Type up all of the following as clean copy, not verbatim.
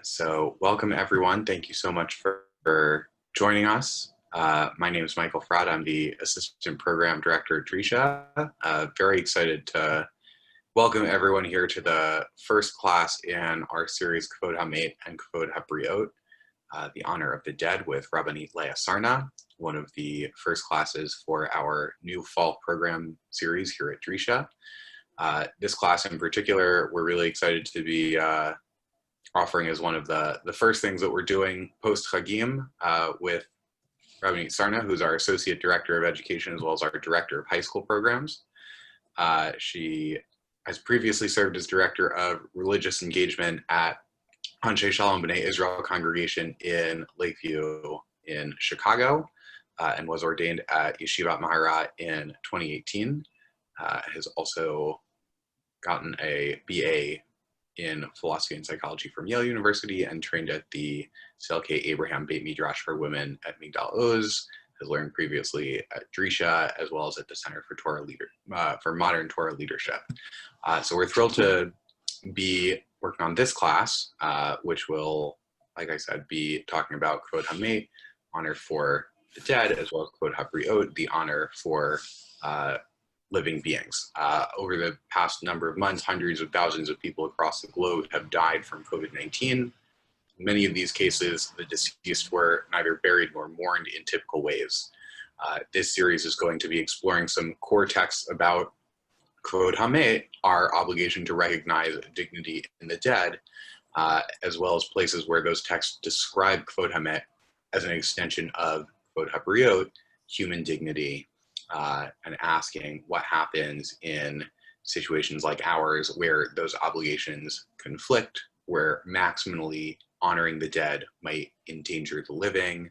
So welcome everyone. Thank you so much for joining us. My name is Michael Fraud. I'm the Assistant Program Director at Drisha. Very excited to welcome everyone here to the first class in our series Kevod Hamet and Kevod Habriyot, the honor of the dead with Rabbanit Leah Sarna, one of the first classes for our new fall program series here at Drisha. This class in particular, we're really excited to be offering as one of the first things that we're doing post Chagim with Rabbanit Sarna, who's our Associate Director of Education as well as our Director of High School Programs. She has previously served as Director of Religious Engagement at Anshe Shalom B'nai Israel congregation in Lakeview in Chicago, and was ordained at Yeshivat Maharat in 2018. Has also gotten a BA in philosophy and psychology from Yale University and trained at the Selke Abraham Beit Midrash for Women at Migdal Oz. Has learned previously at Drisha as well as at the Center for for Modern Torah Leadership. So we're thrilled to be working on this class, which will, like I said, be talking about Kevod Hamet, honor for the dead, as well as Kevod Habriyot, the honor for living beings. Over the past number of months, hundreds of thousands of people across the globe have died from COVID-19. In many of these cases, the deceased were neither buried nor mourned in typical ways. This series is going to be exploring some core texts about Kevod Hamet, our obligation to recognize dignity in the dead, as well as places where those texts describe Kevod Hamet as an extension of Kevod Habriyot, human dignity, and asking what happens in situations like ours where those obligations conflict, where maximally honoring the dead might endanger the living,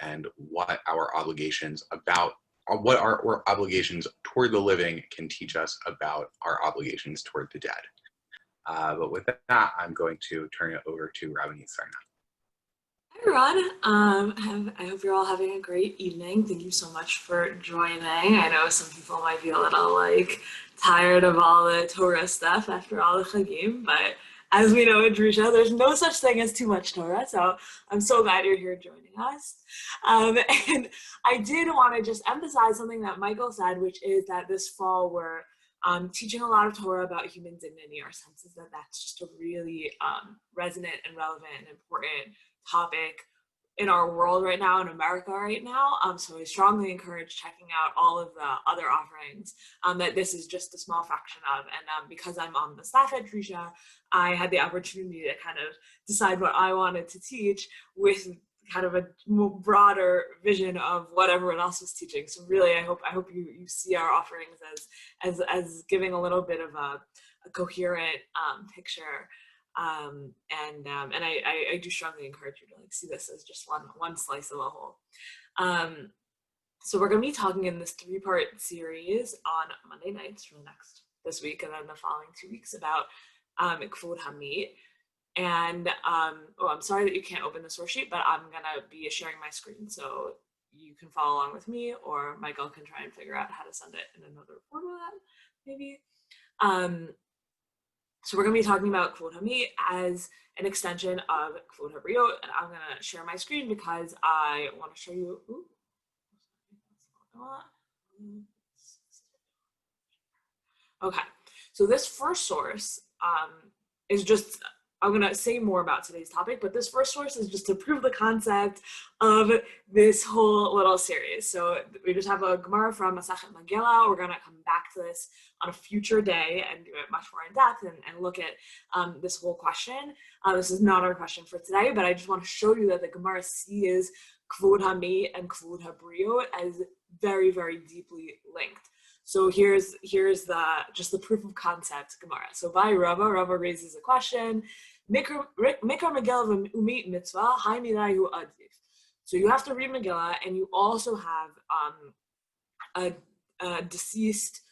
and what our obligations toward the living can teach us about our obligations toward the dead. But with that, I'm going to turn it over to Rabbanit Sarna. Hi everyone, I hope you're all having a great evening. Thank you so much for joining. I know some people might be a little tired of all the Torah stuff after all the Chagim, but as we know at Drisha, there's no such thing as too much Torah, so I'm so glad you're here joining us. And I did want to just emphasize something that Michael said, which is that this fall we're teaching a lot of Torah about human dignity. Our sense is that that's just a really resonant and relevant and important topic in our world right now, in America right now. So I strongly encourage checking out all of the other offerings that this is just a small fraction of. And because I'm on the staff at Drisha, I had the opportunity to kind of decide what I wanted to teach with kind of a broader vision of what everyone else was teaching. So really, I hope you see our offerings as giving a little bit of a coherent picture. And I do strongly encourage you to see this as just one slice of a whole. So we're going to be talking in this 3-part series on Monday nights for this week and then the following 2 weeks about Kevod Hamet. And I'm sorry that you can't open the source sheet, but I'm going to be sharing my screen so you can follow along with me, or Michael can try and figure out how to send it in another format, maybe. So we're going to be talking about Kevod Hamet as an extension of Kevod Habriyot, and I'm going to share my screen because I want to show you. Okay, so this first source is just, I'm going to say more about today's topic, but this first source is just to prove the concept of this whole little series. So we just have a Gemara from Masachet Megillah. We're going to come back to this on a future day and do it much more in depth and look at this whole question. This is not our question for today, but I just want to show you that the Gemara sees Kevod Hamet and Kevod Habriyot as very, very deeply linked. So here's the proof of concept Gemara. So by Rava raises a question. Mikra Megillah umit mitzvah, hai midayu adif. So you have to read Megillah, and you also have a deceased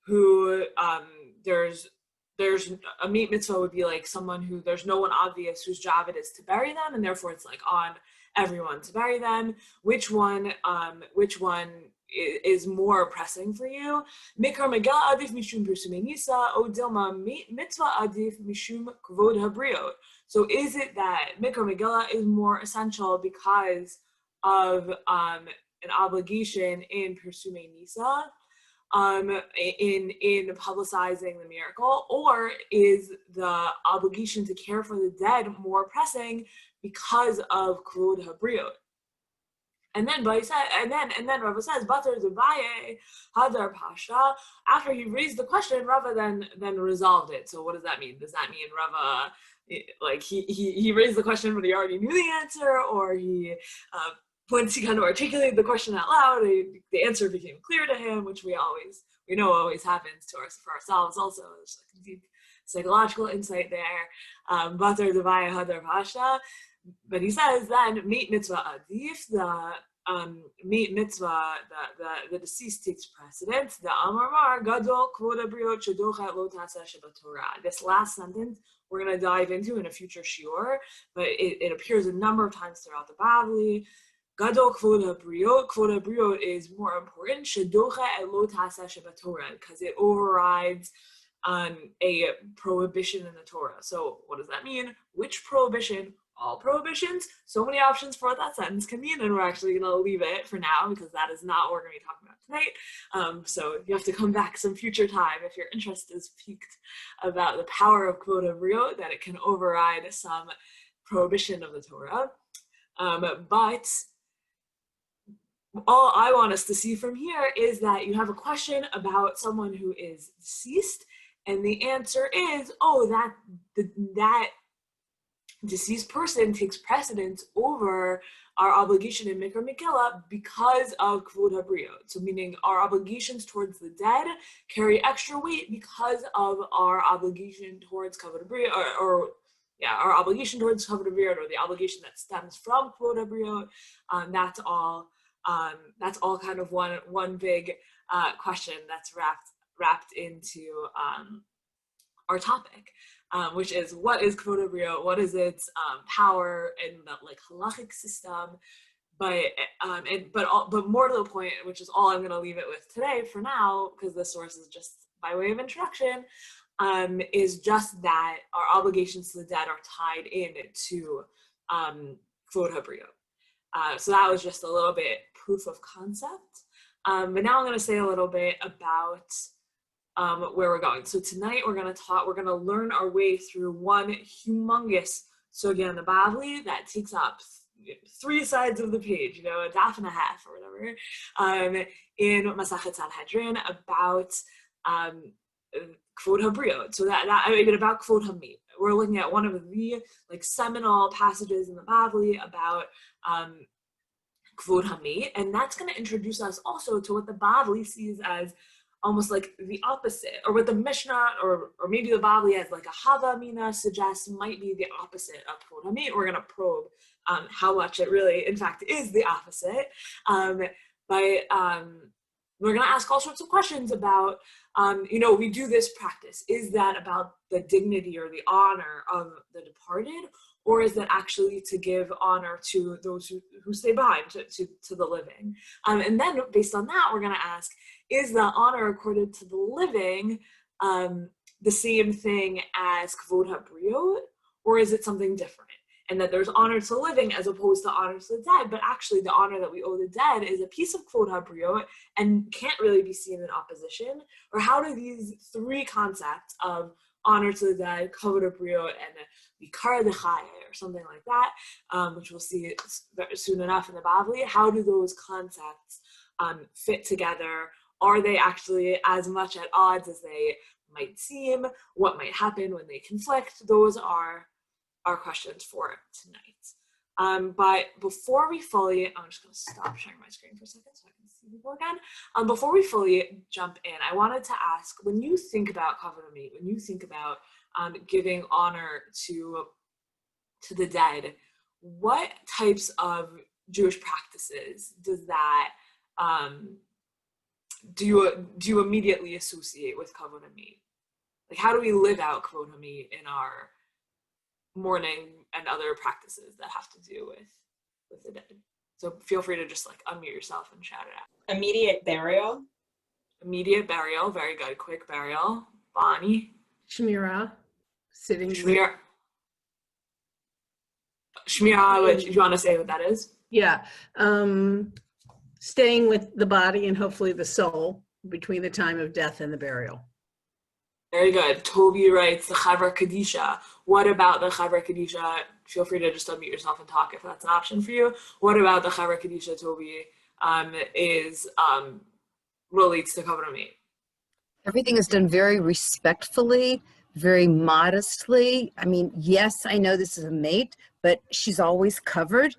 who there's a meat mitzvah would be like someone who there's no one obvious whose job it is to bury them, and therefore it's on everyone to bury them. Which one is more pressing for you. Mikra Megillah adif mishum persumei nisa, o dilma mitzvah adif mishum Kevod Habriyot. So is it that Mikra Megillah is more essential because of an obligation in persumei nisa, in publicizing the miracle, or is the obligation to care for the dead more pressing because of Kevod Habriyot? And then Rava says, Batar Devaye Hadar Pasha. After he raised the question, Rava then resolved it. So what does that mean? Does that mean Rava, like he raised the question but he already knew the answer, or he once he kind of articulated the question out loud, the answer became clear to him, which we know always happens for ourselves also. There's like a deep psychological insight there. Batar Devaye Hadar Pasha. But he says then, meet mitzvah adif, the meet mitzvah, the deceased takes precedence. The amar gadol Kevod Habriyot shedocha lo taseh shebatorah. This last sentence we're going to dive into in a future shiur, but it appears a number of times throughout the Bavli. Gadol Kevod Habriyot. Kevod Habriyot is more important. Shedocha lo taseh shebatorah, because it overrides a prohibition in the Torah. So what does that mean? Which prohibition? All prohibitions. So many options for what that sentence can mean, and we're actually going to leave it for now because that is not what we're going to be talking about tonight. So you have to come back some future time if your interest is piqued about the power of Kevod Habriyot, that it can override some prohibition of the Torah. But all I want us to see from here is that you have a question about someone who is deceased, and the answer is, that deceased person takes precedence over our obligation in Mikra Megillah because of Kevod Habriyot. So meaning our obligations towards the dead carry extra weight because of our obligation towards Kevod Habriyot, our obligation towards Kevod Habriyot, or the obligation that stems from Kevod Habriyot. That's all kind of one big question that's wrapped into our topic. Which is, what is Kevod Habriyot? What is its power in the halachic system? But more to the point, which is all I'm going to leave it with today for now, because this source is just by way of introduction, is just that our obligations to the dead are tied in to Kevod Habriyot. So that was just a little bit proof of concept. But now I'm going to say a little bit about where we're going. So tonight we're going to learn our way through one humongous sugya in the Bavli that takes up 3 sides of the page, a daf and a half or whatever, in Masachet Sanhedrin about Kevod Habriyot. So about Kevod Hamet. We're looking at one of the seminal passages in the Bavli about Kevod Hamet, and that's going to introduce us also to what the Bavli sees as almost like the opposite, or what the Mishnah or maybe the Bavli as a Hava Mina suggests might be the opposite of Kevod Hamet. We're going to probe how much it really, in fact, is the opposite. We're going to ask all sorts of questions about, we do this practice. Is that about the dignity or the honor of the departed, or is that actually to give honor to those who stay behind, to the living? And then based on that, we're going to ask, is the honor accorded to the living the same thing as Kevod Habriyot, or is it something different? And that there's honor to living as opposed to honor to the dead, but actually the honor that we owe the dead is a piece of Kevod Habriyot and can't really be seen in opposition? Or how do these 3 concepts of honor to the dead, Kevod Habriyot, and Vikar Dechaye, or something like that, which we'll see soon enough in the Bavli, how do those concepts fit together? Are they actually as much at odds as they might seem? What might happen when they conflict? Those are our questions for tonight. But before we fully, I'm just going to stop sharing my screen for a second so I can see people again. Before we fully jump in, I wanted to ask, when you think about Kevod Hamet, when you think about giving honor to the dead, what types of Jewish practices does that do you immediately associate with Kevod Hamet? How do we live out Kevod Hamet in our mourning and other practices that have to do with the dead? So feel free to just like unmute yourself and shout it out. Immediate burial. Immediate burial, very good. Quick burial. Bonnie. Shmira, sitting. Shmir. Shmira, do you want to say what that is? Yeah, staying with the body and hopefully the soul between the time of death and the burial. Very good. Toby writes the Chavra Kadisha. What about the Chavra Kadisha? Feel free to just unmute yourself and talk if that's an option for you. What about the Chavra Kadisha, Toby, relates to Kevod Hamet? Everything is done very respectfully, very modestly. I mean, yes, I know this is a mate, but she's always covered.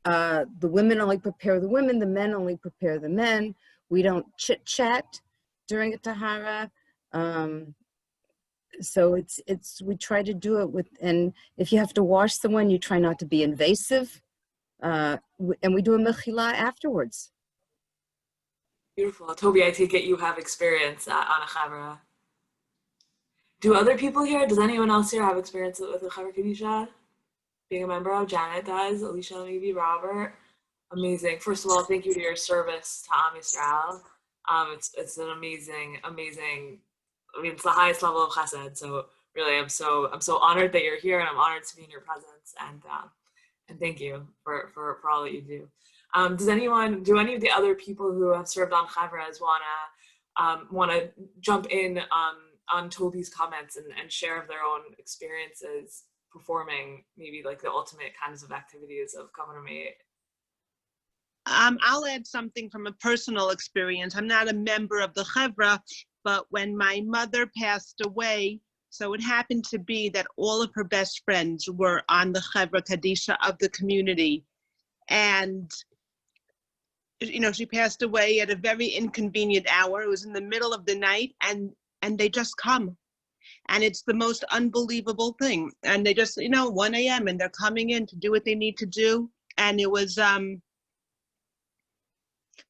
The women only prepare the women, the men only prepare the men. We don't chit-chat during a tahara. So we try to do it with, and if you have to wash someone, you try not to be invasive. And we do a mechila afterwards. Beautiful. Toby, I take it you have experience on a Chavra. Do other people here, does anyone else here have experience with a Chavra Kadisha? Being a member of? Janet does, Alicia, maybe Robert. Amazing. First of all, thank you to your service to Am Yisrael. It's an amazing, I mean, it's the highest level of chesed. So really, I'm so honored that you're here, and I'm honored to be in your presence. And thank you for all that you do. Do any of the other people who have served on Chavras wanna jump in on Toby's comments and share their own experiences performing maybe like the ultimate kinds of activities of Kevod Hamet? I'll add something from a personal experience. I'm not a member of the Chevra, but when my mother passed away, so it happened to be that all of her best friends were on the Chevra Kadisha of the community. And, you know, she passed away at a very inconvenient hour. It was in the middle of the night, and they just come. And it's the most unbelievable thing. And they just, 1 a.m. and they're coming in to do what they need to do. And it was,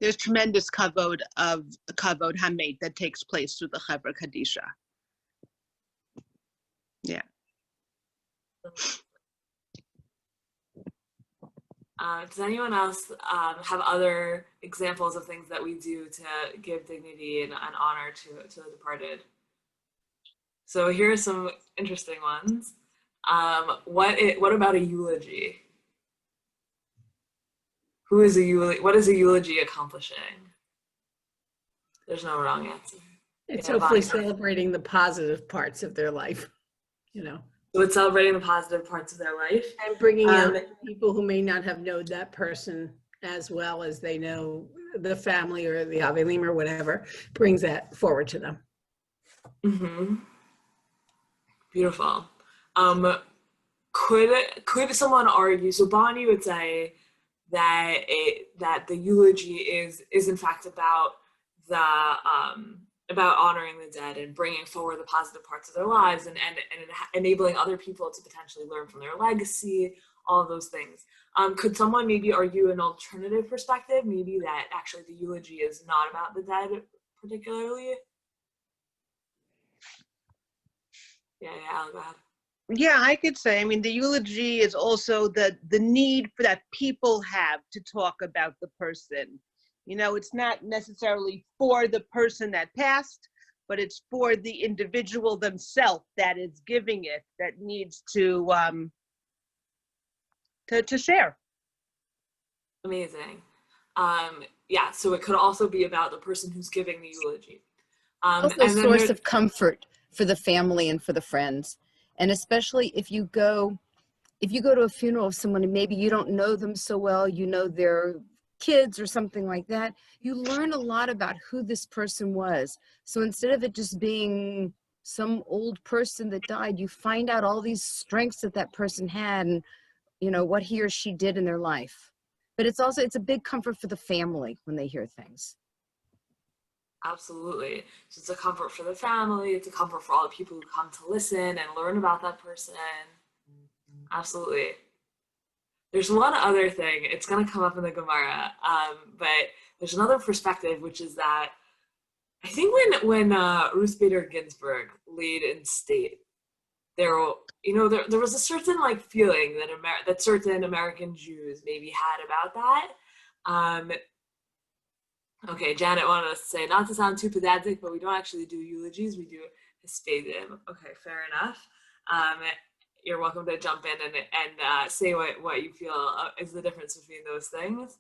there's tremendous Kevod Hamet that takes place through the Chevra Kadisha. Yeah. Does anyone else have other examples of things that we do to give dignity and honor to the departed? So here are some interesting ones. What about a eulogy? What is a eulogy accomplishing? There's no wrong answer. It's hopefully celebrating the positive parts of their life, So it's celebrating the positive parts of their life. And bringing out people who may not have known that person as well as they know the family or the Avelim or whatever, brings that forward to them. Mm-hmm. Beautiful. Could someone argue, so Bonnie would say that the eulogy is in fact about honoring the dead and bringing forward the positive parts of their lives and enabling other people to potentially learn from their legacy, all of those things. Could someone maybe argue an alternative perspective, maybe that actually the eulogy is not about the dead particularly? Yeah, go ahead. Yeah, I could say, the eulogy is also the need for that people have to talk about the person. It's not necessarily for the person that passed, but it's for the individual themselves that is giving it, that needs to share. Amazing. Yeah, so it could also be about the person who's giving the eulogy. Also a source of comfort for the family and for the friends. And especially if you go to a funeral of someone and maybe you don't know them so well, their kids or something like that, you learn a lot about who this person was. So instead of it just being some old person that died, you find out all these strengths that person had and, what he or she did in their life. But it's a big comfort for the family when they hear things. Absolutely. So it's a comfort for the family. It's a comfort for all the people who come to listen and learn about that person. Absolutely. There's one other thing. It's going to come up in the Gemara, but there's another perspective, which is that I think when Ruth Bader Ginsburg laid in state, there was a certain feeling that certain American Jews maybe had about that. Okay, Janet wanted us to say, not to sound too pedantic, but we don't actually do eulogies, we do hispadim. Okay, fair enough. You're welcome to jump in and say what you feel is the difference between those things.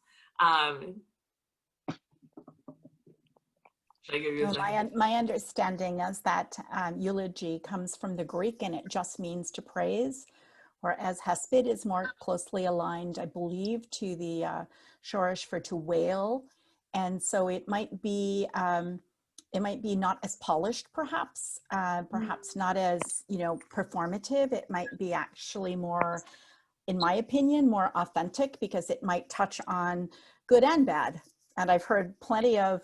Should I give you a second? My understanding is that eulogy comes from the Greek and it just means to praise, whereas hesped is more closely aligned, I believe, to the shorish for to wail. And so it might be not as polished, perhaps not as, performative. It might be actually more, in my opinion, more authentic, because it might touch on good and bad. And I've heard plenty of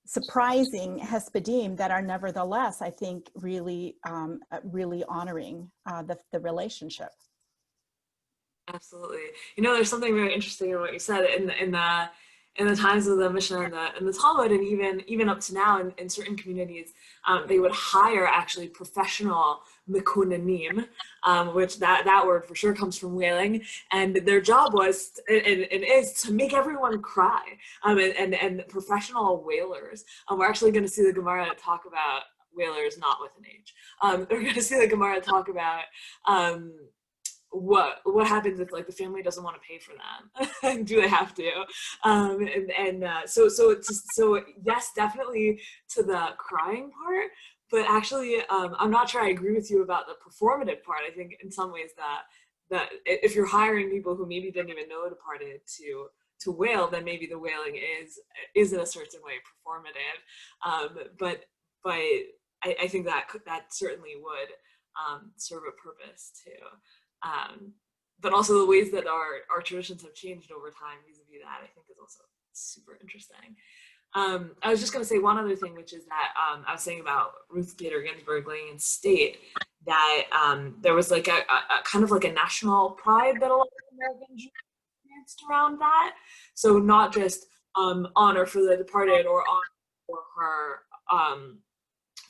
surprising hespedim that are nevertheless, I think, really honoring the relationship. Absolutely. There's something very interesting in what you said in the times of the Mishnah and the Talmud, and even up to now in certain communities, they would hire actually professional mekunanim, which that word for sure comes from wailing, and their job was and is to make everyone cry. And professional wailers. We're actually going to see the Gemara talk about wailers not with an H. We're going to see the Gemara talk about what happens if, like, the family doesn't want to pay for them. Do they have to? So yes, definitely to the crying part, but actually I'm not sure I agree with you about the performative part. I think in some ways that if you're hiring people who maybe didn't even know departed to wail, then maybe the wailing is in a certain way performative. But I think that certainly would serve a purpose too. But also the ways that our traditions have changed over time vis-a-vis that, I think, is also super interesting. I was just going to say one other thing, which is that I was saying about Ruth Bader Ginsburg laying in state, that there was like a kind of like a national pride that a lot of American Jews experienced around that. So not just honor for the departed or honor for her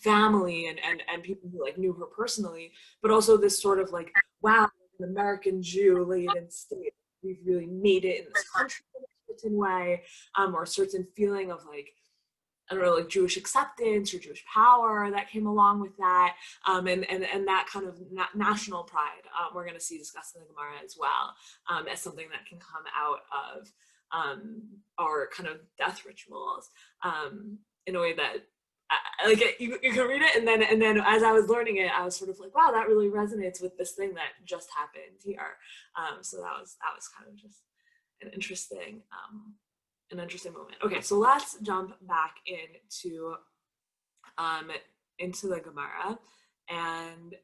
family and people who like knew her personally, but also this sort of like, wow, an American Jew laid in state. We've really made it in this country in a certain way, or a certain feeling of like, I don't know, like Jewish acceptance or Jewish power that came along with that, and that kind of national pride. We're going to see discussed in the Gemara as well, as something that can come out of our kind of death rituals, in a way that like you can read it, and then as I was learning it, I was sort of like, wow, that really resonates with this thing that just happened here. So that was kind of just an interesting moment. Okay, so let's jump back into the Gemara, and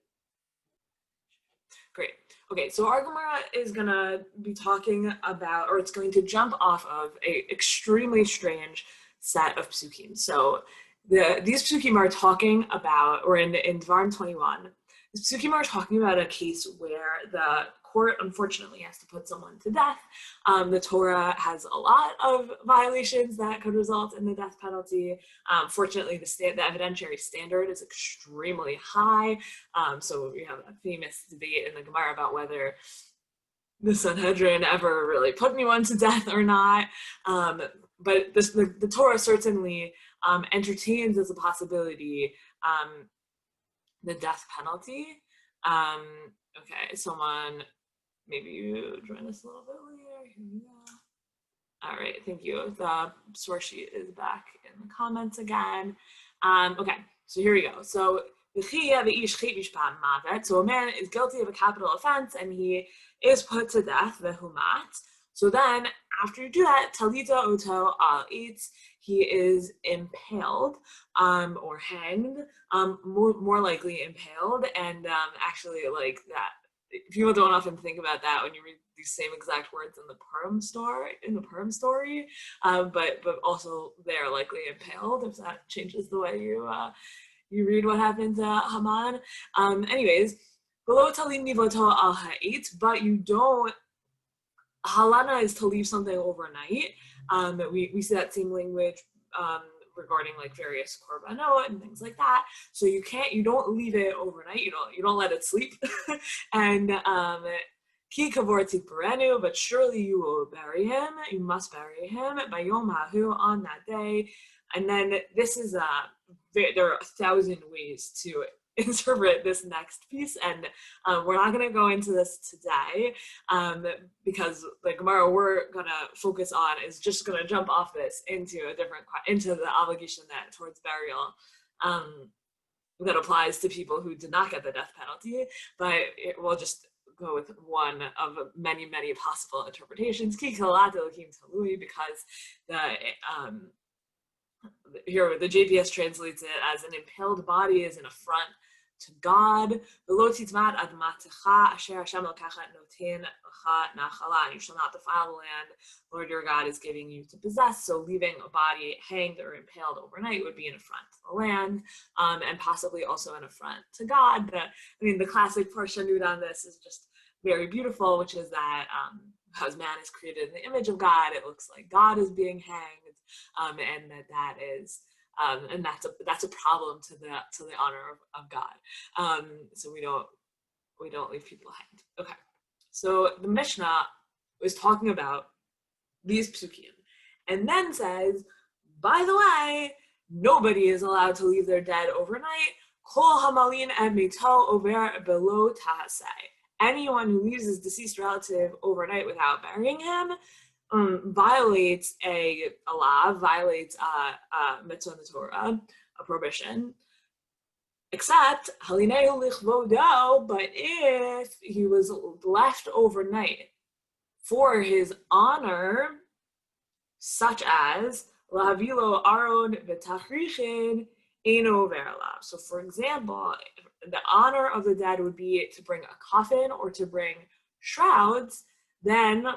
great. Okay, so our Gemara is gonna be talking about, or it's going to jump off of a extremely strange set of psukim. So these psukim are talking about, or in Dvarim 21, the psukim are talking about a case where the court unfortunately has to put someone to death. The Torah has a lot of violations that could result in the death penalty. Fortunately, the evidentiary standard is extremely high. So we have a famous debate in the Gemara about whether the Sanhedrin ever really put anyone to death or not. But the Torah certainly entertains as a possibility the death penalty. Okay, someone, maybe you join us a little bit later. Here we go. All right, thank you. The source sheet is back in the comments again. Okay, so here we go. So a man is guilty of a capital offense and he is put to death, vehumat. So then, after you do that, talita oto al eitz, he is impaled, or hanged, more likely impaled, and actually, like that, people don't often think about that when you read these same exact words in the Purim story, but also they're likely impaled, if that changes the way you read what happened to Haman. Anyways, below talim nivoto al ha'it, but you don't. Halana is to leave something overnight. We see that same language regarding like various korbanot and things like that. So you don't leave it overnight. You don't let it sleep. And Ki kavor tikparenu, but surely you will bury him. You must bury him by Yom Hahu, on that day. And then this is there are 1,000 ways to interpret this next piece, and we're not going to go into this today because the Gemara we're going to focus on is just going to jump off this into the obligation that towards burial that applies to people who did not get the death penalty, but it will just go with one of many possible interpretations. Ki kalat elokim talui, because here the JPS translates it as an impaled body is an affront to God. You shall not defile the land Lord your God is giving you to possess. So leaving a body hanged or impaled overnight would be an affront to the land, and possibly also an affront to God. The classic parshanut on this is just very beautiful, which is that because man is created in the image of God, it looks like God is being hanged, and that is and that's a problem to the honor of God. So we don't leave people hanged. Okay, so the Mishnah is talking about these psukim, and then says, by the way, nobody is allowed to leave their dead overnight. Kol hamalin et mito over below tahasei. Anyone who leaves his deceased relative overnight without burying him violates a law, violates a mitzvah in the Torah, a prohibition. Except halineu lichvodo, but if he was left overnight for his honor, such as lahavilo aron v'tachrichin eno verla. So, for example, the honor of the dead would be to bring a coffin or to bring shrouds, then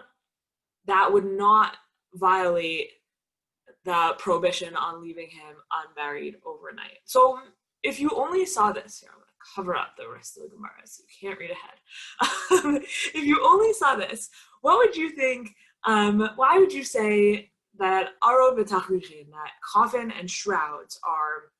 that would not violate the prohibition on leaving him unburied overnight. So if you only saw this, here I'm going to cover up the rest of the Gemara so you can't read ahead. If you only saw this, what would you think, why would you say that arod v'tachrichin, that coffin and shrouds are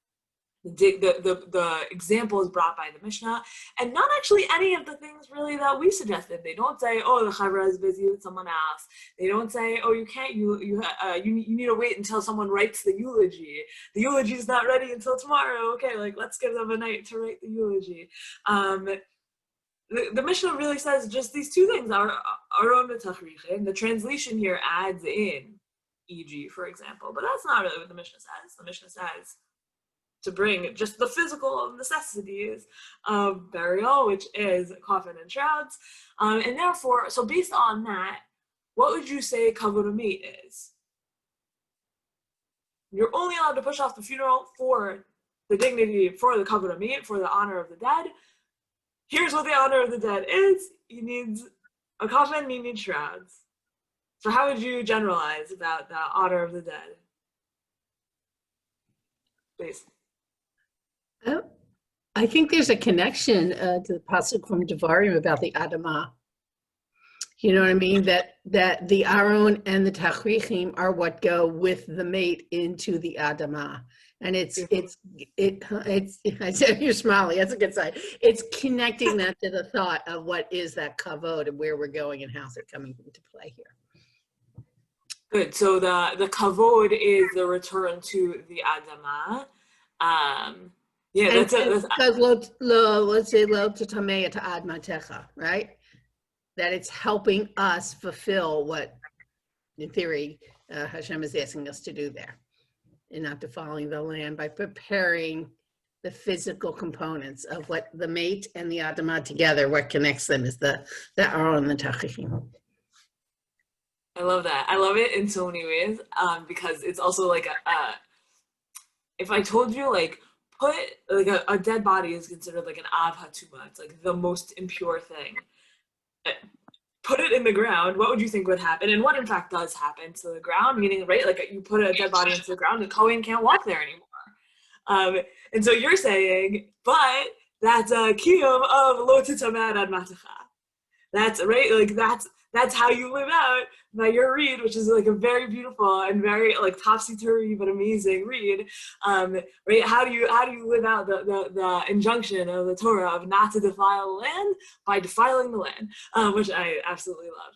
the example is brought by the Mishnah, and not actually any of the things really that we suggested. They don't say, oh, the chavra is busy with someone else. They don't say, oh, you can't, you need to wait until someone writes the eulogy. The eulogy is not ready until tomorrow. Okay, let's give them a night to write the eulogy. The Mishnah really says just these two things are aron v'tachrichin. The translation here adds in e.g., for example, but that's not really what the Mishnah says. The Mishnah says to bring just the physical necessities of burial, which is coffin and shrouds. And therefore, so based on that, what would you say Kevod Hamet is? You're only allowed to push off the funeral for the dignity, for the Kevod Hamet, for the honor of the dead. Here's what the honor of the dead is. You need a coffin, you need shrouds. So how would you generalize about the honor of the dead? Please. I think there's a connection to the pasuk from Devarim about the Adamah. You know what I mean? That the Aron and the Tachrichim are what go with the mate into the Adamah. And it's I said you're smiling, that's a good sign. It's connecting that to the thought of what is that kavod and where we're going and how's it coming into play here. Good. So the kavod is the return to the Adamah. Yeah, that's it. Because let's say lo tatamei to admatecha, right? That it's helping us fulfill what, in theory, Hashem is asking us to do there, and not defiling the land by preparing the physical components of what the mate and the adamah together. What connects them is the aron and the tachichim. I love that. I love it in so many ways because it's also like if I told you put a dead body is considered like an av hatuma. It's like the most impure thing. Put it in the ground. What would you think would happen? And what in fact does happen to the ground? Meaning, right? You put a dead body into the ground, the Kohen can't walk there anymore. And so you're saying, but that's a kiyum of lo titamad ad matacha. That's right. Like that's how you live out by your read, which is like a very beautiful and very like topsy-turvy but amazing read. Right? How do you live out the injunction of the Torah of not to defile the land? By defiling the land, which I absolutely love.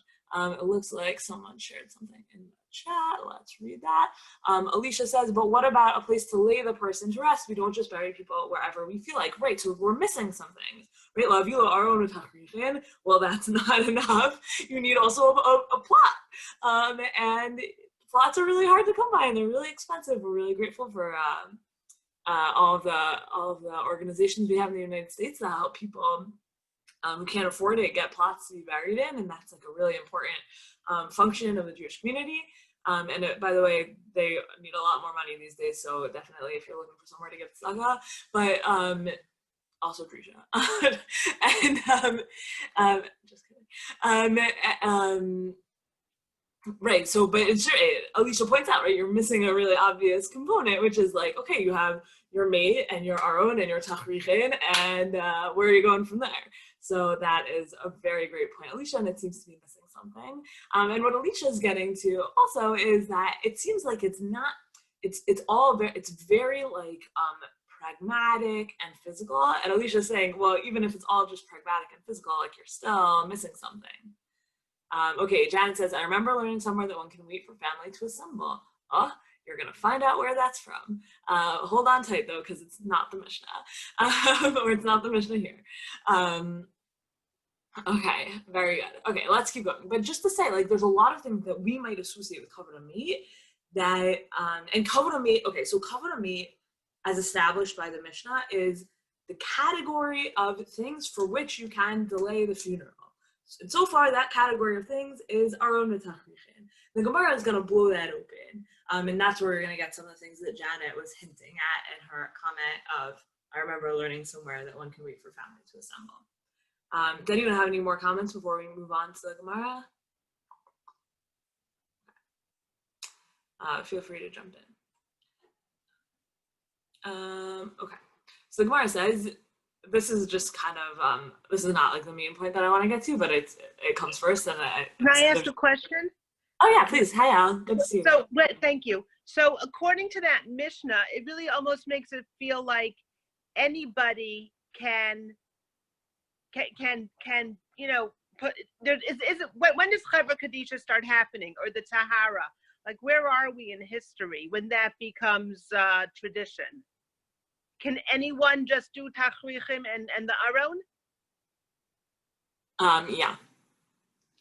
It looks like someone shared something in the chat. Let's read that. Alicia says, but what about a place to lay the person to rest? We don't just bury people wherever we feel like. Right, so we're missing something. Right, Lavila, our own Tachrishin. Well, that's not enough. You need also a plot. And plots are really hard to come by, and they're really expensive. We're really grateful for all of the organizations we have in the United States that help people who can't afford it get plots to be buried in, and that's like a really important function of the Jewish community. And by the way, they need a lot more money these days, so definitely if you're looking for somewhere to get tzedakah, but also Drisha. And just kidding. Right, so but it's Alicia points out, right, you're missing a really obvious component, which is like, okay, you have your mate and your aron and your tachrichin, and where are you going from there? So that is a very great point, Alicia, and it seems to be missing something. And what Alicia is getting to also is that it seems like it's very like pragmatic and physical. And Alicia's saying, well, even if it's all just pragmatic and physical, like you're still missing something. Okay, Janet says, I remember learning somewhere that one can wait for family to assemble. Oh, you're gonna find out where that's from. Hold on tight though, because it's not the Mishnah, or it's not the Mishnah here. Okay, very good. Okay, let's keep going. But just to say, like, there's a lot of things that we might associate with Kevod Hamet that, and Kevod Hamet, okay, so Kevod Hamet, as established by the Mishnah, is the category of things for which you can delay the funeral. And so far, that category of things is aron v'tachrichin. The Gemara is going to blow that open, and that's where we're going to get some of the things that Janet was hinting at in her comment of, I remember learning somewhere that one can wait for family to assemble. Did anyone have any more comments before we move on to the Gemara? Feel free to jump in. Okay, so the Gemara says, this is just kind of, this is not like the main point that I want to get to, but it comes first. And Can I ask a question? Oh yeah, please. Hi, Al. Good to see you. So, thank you. So according to that Mishnah, it really almost makes it feel like anybody can you know, put there is it when does Chevra Kadisha start happening, or the Tahara? Like, where are we in history when that becomes tradition? Can anyone just do tachrichim and the aron? Yeah.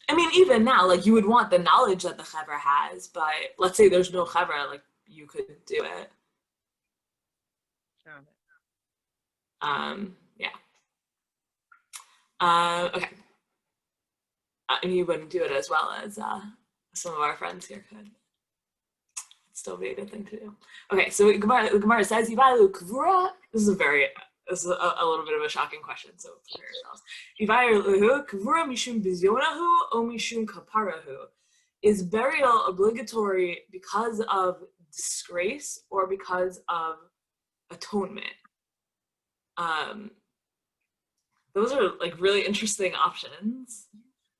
I mean, even now, like, you would want the knowledge that the Chevra has, but let's say there's no Chevra, like, you could do it. Yeah. Okay. And you wouldn't do it as well as some of our friends here could. It'd still be a good thing to do. Okay, so the Gemara says, this is a little bit of a shocking question, so prepare yourselves. Is burial obligatory because of disgrace or because of atonement? Those are like really interesting options,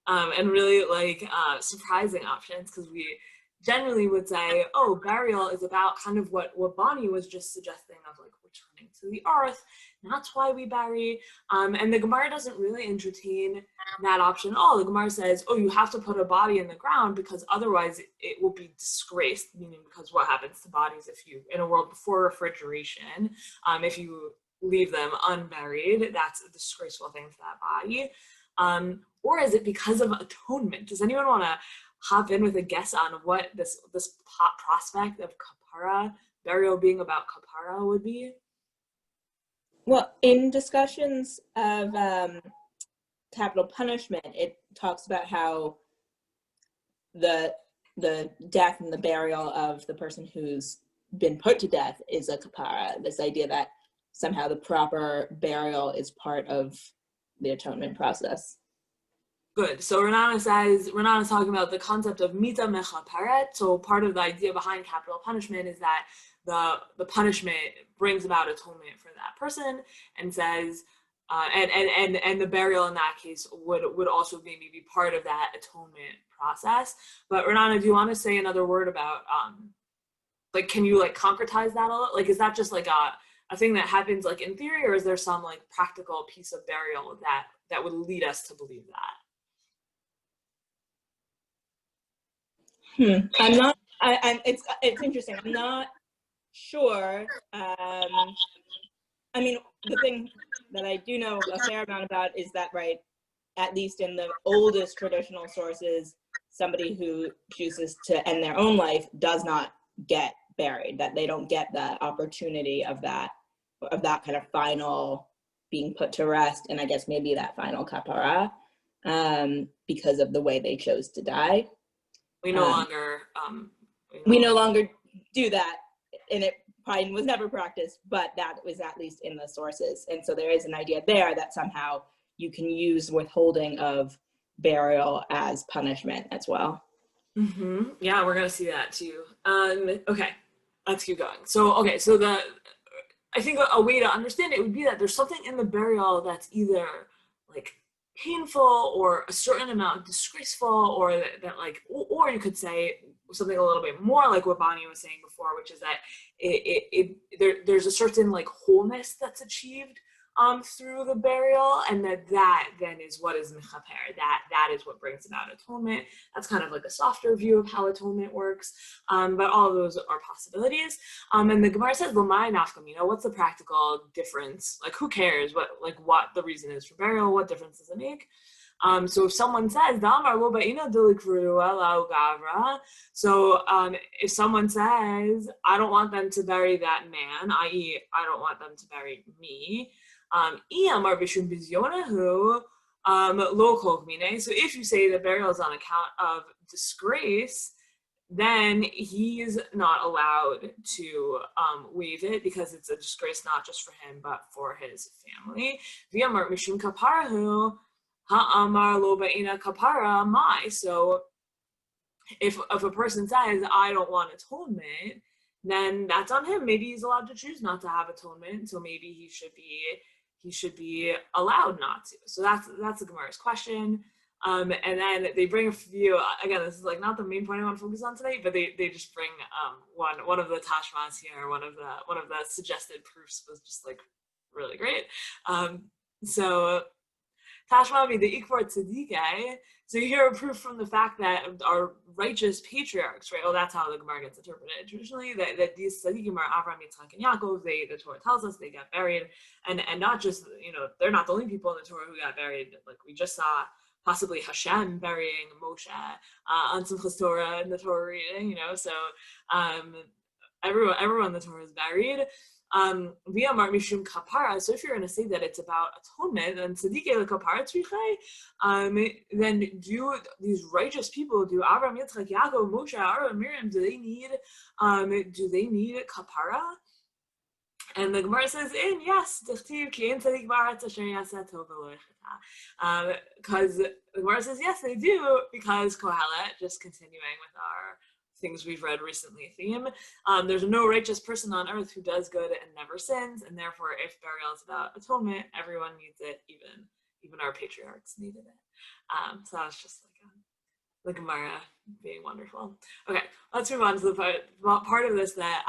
and really like surprising options, because we generally would say, oh, burial is about kind of what Bonnie was just suggesting, of like returning to the earth, and that's why we bury. And the Gemara doesn't really entertain that option at all. The Gemara says, oh, you have to put a body in the ground because otherwise it will be disgraced, meaning because what happens to bodies if you, in a world before refrigeration, if you leave them unburied, that's a disgraceful thing for that body. Or is it because of atonement? Does anyone want to hop in with a guess on what this prospect of kapara, burial being about kapara, would be? Well, in discussions of capital punishment, it talks about how the death and the burial of the person who's been put to death is a kapara. This idea that somehow the proper burial is part of the atonement process. Good. So Renana is talking about the concept of mita mechaparet. So part of the idea behind capital punishment is that the punishment brings about atonement for that person, and says, And the burial in that case would also maybe be part of that atonement process. But Renana, do you want to say another word about like, can you like concretize that a little? Like, is that just like a thing that happens like in theory, or is there some like practical piece of burial that would lead us to believe that? I'm not. It's interesting. I'm not sure. I mean, the thing that I do know a fair amount about is that, right, at least in the oldest traditional sources, somebody who chooses to end their own life does not get buried, that they don't get the opportunity of that kind of final being put to rest, and I guess maybe that final kapara, because of the way they chose to die. We no longer do that, and it probably was never practiced, but that was at least in the sources. And so there is an idea there that somehow you can use withholding of burial as punishment as well. Mm-hmm. Yeah, we're gonna see that too. Okay, let's keep going. So I think a way to understand it would be that there's something in the burial that's either like painful or a certain amount disgraceful, or that like, or you could say something a little bit more like what Bonnie was saying before, which is that there's a certain like wholeness that's achieved through the burial, and that then is what is mechaper. That is what brings about atonement. That's kind of like a softer view of how atonement works, but all of those are possibilities. And the Gemara says, "L'may nafka mina," what's the practical difference? Like, who cares what the reason is for burial? What difference does it make? So if someone says, so if someone says, I don't want them to bury that man, i.e., I don't want them to bury me, so if you say that burial is on account of disgrace, then he's not allowed to waive it, because it's a disgrace not just for him but for his family. So if a person says, I don't want atonement, then that's on him. Maybe he's allowed to choose not to have atonement, so maybe he should be allowed not to. So that's the Gemara's question. And then they bring a few, again, this is like not the main point I want to focus on today, but they just bring one of the tashmas here, one of the suggested proofs was just like really great. So Tashma would be the Ikvar Tzadikei. So you hear a proof from the fact that our righteous patriarchs, right? Well, that's how the Gemara gets interpreted traditionally, that these Tzadikim are Avraham, Yitzchak, and Yaakov. The Torah tells us they got buried. And not just, they're not the only people in the Torah who got buried. Like we just saw possibly Hashem burying Moshe on Simchas Torah in the Torah reading, So everyone in the Torah is buried. Via Mar Mishum Kapara. So if you're going to say that it's about atonement, then Tzadikei Kapara Tzrichei, then do these righteous people, do Avraham, Yitzchak, Yaakov, Moshe, Aaron, Miriam, do they need kapara? And the Gemara says, yes, because the Gemara says, yes, they do, because Kohelet, just continuing with our things we've read recently theme, there's no righteous person on earth who does good and never sins, and therefore if burial is about atonement, everyone needs it, even our patriarchs needed it. So that was just like the Gemara being wonderful. Okay, let's move on to the part of this that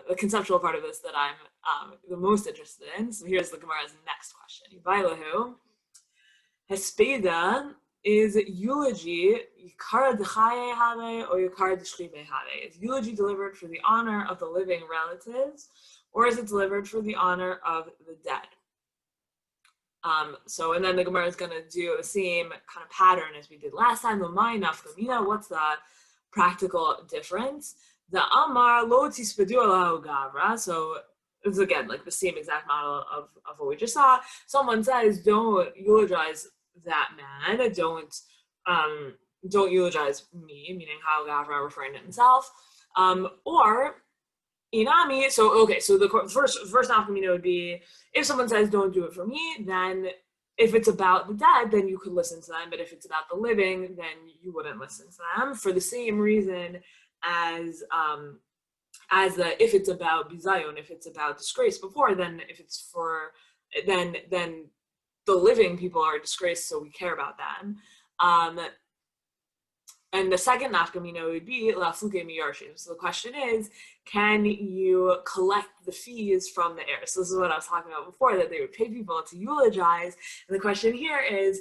the conceptual part of this that I'm the most interested in. So here's the Gemara's next question. Yivailahu, Hespeda, is eulogy Yikara D'chaye Have or Yikara D'shchive Have? Is eulogy delivered for the honor of the living relatives, or is it delivered for the honor of the dead? And then the Gemara is going to do the same kind of pattern as we did last time. What's the practical difference? The Amar lo tispedu alahu gavra. So it's again like the same exact model of what we just saw. Someone says, don't eulogize that man, don't eulogize me, meaning how Gavra referring to himself, or inami. So the first nafkamina would be if someone says don't do it for me, then if it's about the dead, then you could listen to them, but if it's about the living, then you wouldn't listen to them, for the same reason as if it's about bizayon, if it's about disgrace before, then if it's for then the living people are disgraced, so we care about them. And the second nafkamina would be lafuke miyarshim. So the question is, can you collect the fees from the heirs? So this is what I was talking about before, that they would pay people to eulogize. And the question here is,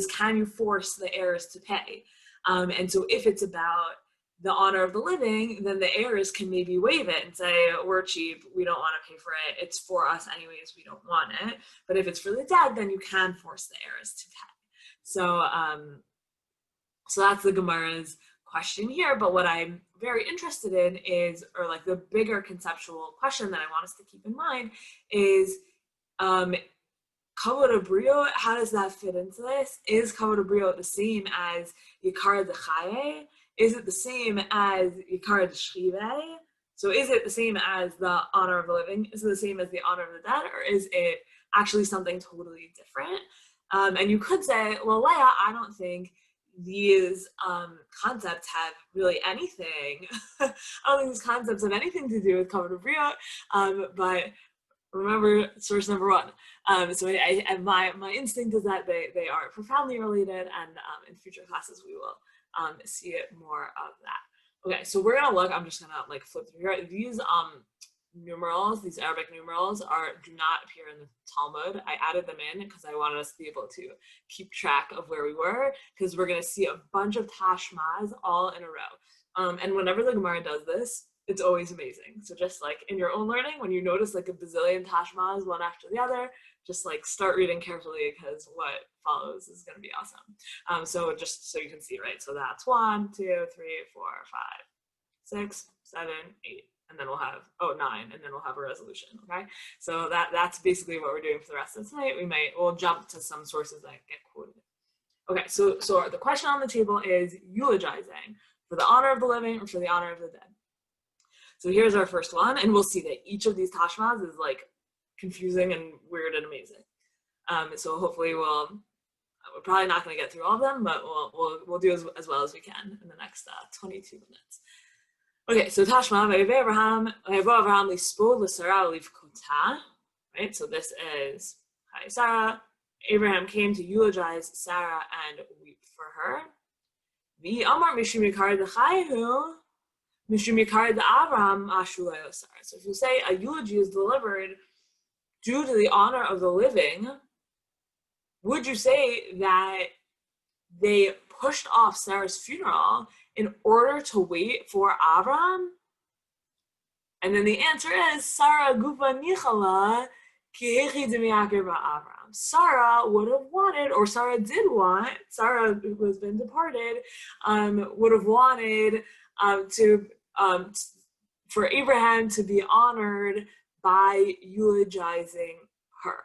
can you force the heirs to pay? And so if it's about the honor of the living, then the heirs can maybe waive it and say, we're cheap, we don't want to pay for it, it's for us anyways, we don't want it. But if it's for the dead, then you can force the heirs to pay. So so that's the Gemara's question here. But what I'm very interested in is, or like the bigger conceptual question that I want us to keep in mind is, Kevod Habriyot, how does that fit into this? Is Kevod Habriyot the same as Yikar Dechaye? Is it the same as Yikar Deshchive? So is it the same as the honor of the living? Is it the same as the honor of the dead? Or is it actually something totally different? And you could say, well, Leah, I don't think these concepts have really anything. I don't think these concepts have anything to do with Kevod Habriyot, but remember source number one. So my instinct is that they are profoundly related, and in future classes we will see it more of that. Okay, so we're gonna look. I'm just gonna like flip through here. These numerals, these Arabic numerals, do not appear in the Talmud. I added them in because I wanted us to be able to keep track of where we were, because we're going to see a bunch of tashmas all in a row. And whenever the Gemara does this, it's always amazing. So just like in your own learning, when you notice like a bazillion tashmas one after the other, just like start reading carefully, because what follows is going to be awesome. So just so you can see, right? So that's 1, 2, 3, 4, 5, 6, 7, 8. And then we'll have 9, and then we'll have a resolution. Okay, so that's basically what we're doing for the rest of tonight. We'll jump to some sources that get quoted. Okay, so the question on the table is eulogizing for the honor of the living or for the honor of the dead. So here's our first one, and we'll see that each of these tashmas is like confusing and weird and amazing. So hopefully we're probably not going to get through all of them, but we'll do as well as we can in the next 22 minutes. Okay, so Tashma, Abraham lispod l'Sarah livkota, right? So this is, hi Sarah. Abraham came to eulogize Sarah and weep for her. The Amar mishum yikar d'chayhu, mishum yikar d'Abraham ashulay Sarah. So if you say a eulogy is delivered due to the honor of the living, would you say that they pushed off Sarah's funeral in order to wait for Abraham? And then the answer is Sarah gufa nichala ki hechi demiyakir ba'Abraham. Sarah would have wanted, or Sarah did want, Sarah who has been departed, would have wanted for Abraham to be honored by eulogizing her.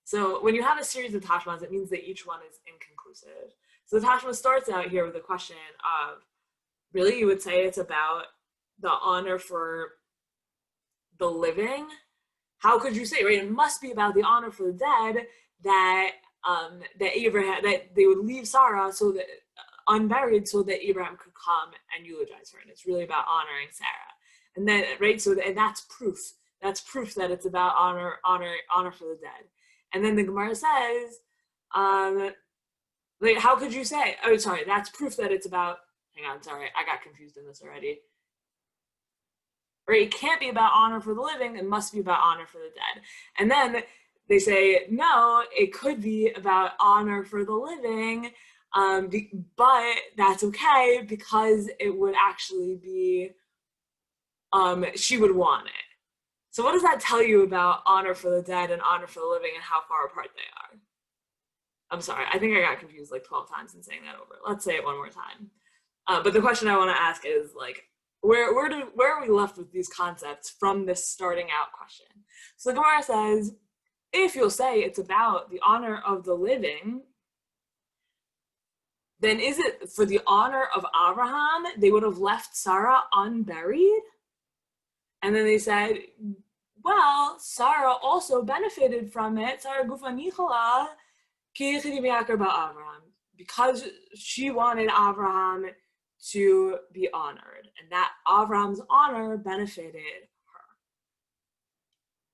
So when you have a series of tashmas, it means that each one is inconclusive. So the tashma starts out here with a question of, really, you would say it's about the honor for the living? How could you say, right? It must be about the honor for the dead that Abraham, that they would leave Sarah so that unburied, so that Abraham could come and eulogize her. And it's really about honoring Sarah. And then, right? So that's proof. That's proof that it's about honor for the dead. And then the Gemara says, like, how could you say, oh, sorry, that's proof that it's about, hang on, sorry, I got confused in this already. Right, it can't be about honor for the living, it must be about honor for the dead. And then they say, no, it could be about honor for the living, but that's okay because it would actually be, she would want it. So what does that tell you about honor for the dead and honor for the living and how far apart they are? I'm sorry, I think I got confused like 12 times in saying that over. Let's say it one more time. But the question I want to ask is like, where are we left with these concepts from this starting out question? So the Gemara says, if you'll say it's about the honor of the living, then is it for the honor of Abraham, they would have left Sarah unburied? And then they said, well, Sarah also benefited from it. Sarah gufa nichala ki hechi demiyakir ba'Abraham, because she wanted Abraham to be honored, and that Abraham's honor benefited her.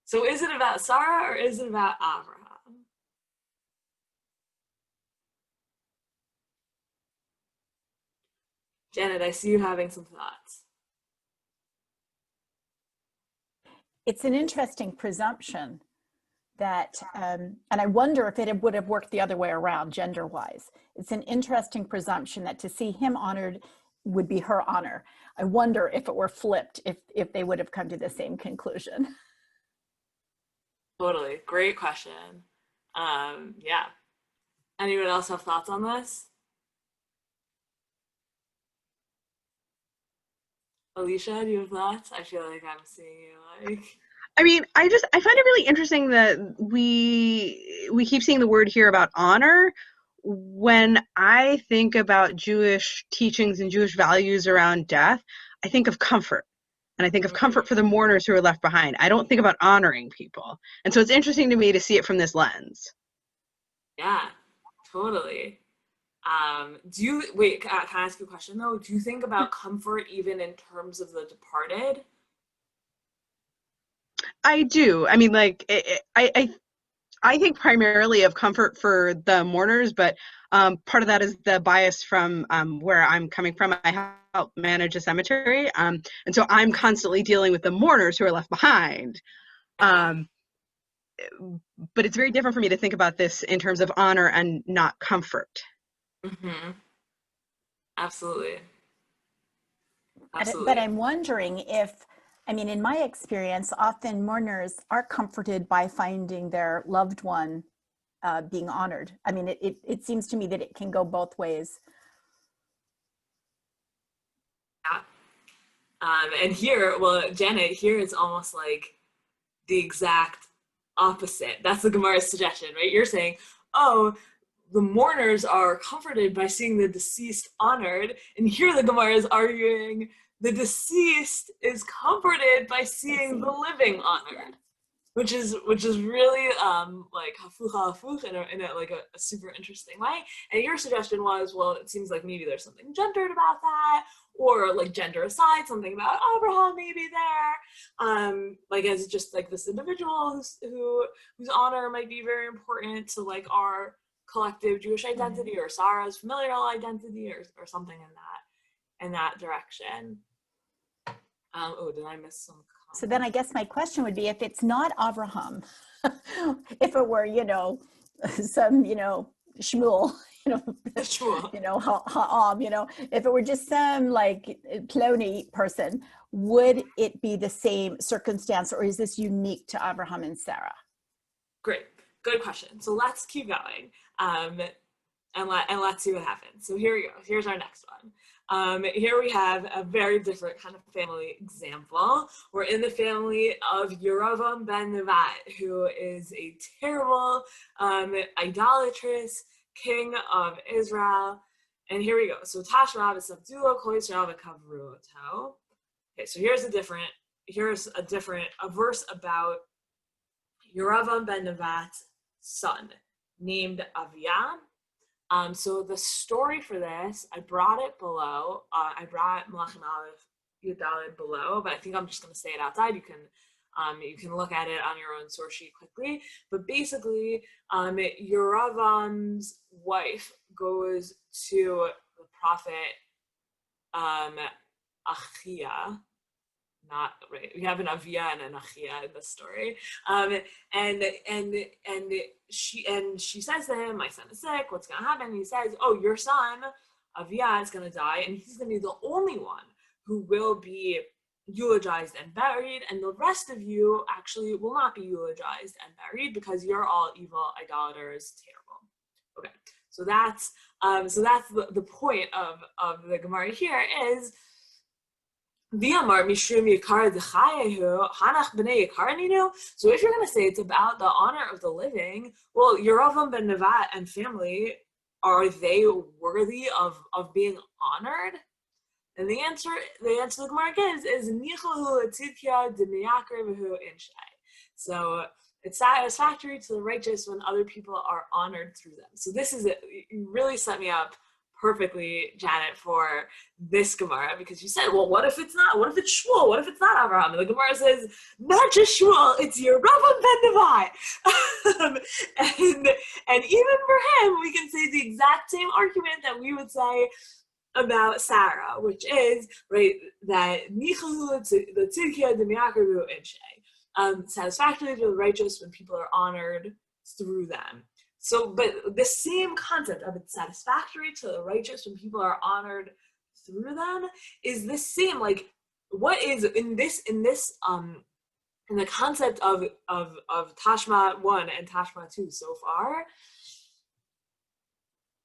So is it about Sarah or is it about Abraham? Janet, I see you having some thoughts. It's an interesting presumption that, and I wonder if it would have worked the other way around, gender-wise. It's an interesting presumption that to see him honored would be her honor. I wonder if it were flipped, if they would have come to the same conclusion. Totally. Great question. Yeah. Anyone else have thoughts on this? Alicia, do you have thoughts? I feel like I'm seeing you like... I mean, I find it really interesting that we keep seeing the word here about honor. When I think about Jewish teachings and Jewish values around death, I think of comfort. And I think of comfort for the mourners who are left behind. I don't think about honoring people. And so it's interesting to me to see it from this lens. Yeah, totally. Can I ask you a question though? Do you think about comfort even in terms of the departed? I do. I mean, like, I think primarily of comfort for the mourners, but part of that is the bias from where I'm coming from. I help manage a cemetery, and so I'm constantly dealing with the mourners who are left behind. But it's very different for me to think about this in terms of honor and not comfort. Mm-hmm. Absolutely. But I'm wondering if, I mean, in my experience, often mourners are comforted by finding their loved one being honored. I mean, it seems to me that it can go both ways. Yeah. And here, well, Janet, here it's almost like the exact opposite. That's the Gemara's suggestion, right? You're saying, oh, the mourners are comforted by seeing the deceased honored, and here the Gemara is arguing the deceased is comforted by seeing the living honored, which is really like hafuch in a like a super interesting way. And your suggestion was, well, it seems like maybe there's something gendered about that, or like gender aside, something about Abraham maybe there, like as just like this individual whose honor might be very important to like our collective Jewish identity or Sarah's familial identity or something in that direction. Did I miss some comments? So then I guess my question would be, if it's not Abraham, if it were, some, Shmuel, Ha'am, if it were just some like Plony person, would it be the same circumstance, or is this unique to Abraham and Sarah? Great, good question. So let's keep going, and let's see what happens. So here we go. Here's our next one. Here we have a very different kind of family example. We're in the family of Yeravam ben Nevat, who is a terrible, idolatrous king of Israel. And here we go. So Tashrav is Abdullah Kol Yisrael v'Kavruoto. Okay, so here's a verse about Yeravam ben Nevat's son, named Aviyah. So the story for this, I brought it below. I brought Malachim Aleph Yudalid below, but I think I'm just going to say it outside. You can look at it on your own source sheet quickly. But basically, Yeravam's wife goes to the prophet Achia. Not right. We have an Aviyah and an Achia in the story, and she says to him, "My son is sick. What's going to happen?" And he says, "Oh, your son Aviyah is going to die, and he's going to be the only one who will be eulogized and buried, and the rest of you actually will not be eulogized and buried because you're all evil idolaters, terrible." Okay, so that's the point of the Gemara here is. So if you're going to say it's about the honor of the living, well, Yeravam ben Nevat and family, are they worthy of being honored? And the answer the Gemara gives is so it's satisfactory to the righteous when other people are honored through them. So this is it. You really set me up perfectly, Janet, for this Gemara, because you said, well, what if it's not? What if it's Shmuel? What if it's not Abraham? And the Gemara says, not just Shmuel, it's Yeravam ben Nevat. And even for him, we can say the exact same argument that we would say about Sarah, which is, right, that satisfactory to the righteous when people are honored through them. So, but the same concept of it's satisfactory to the righteous when people are honored through them is the same. Like, what is in the concept of Tashma 1 and Tashma 2 so far,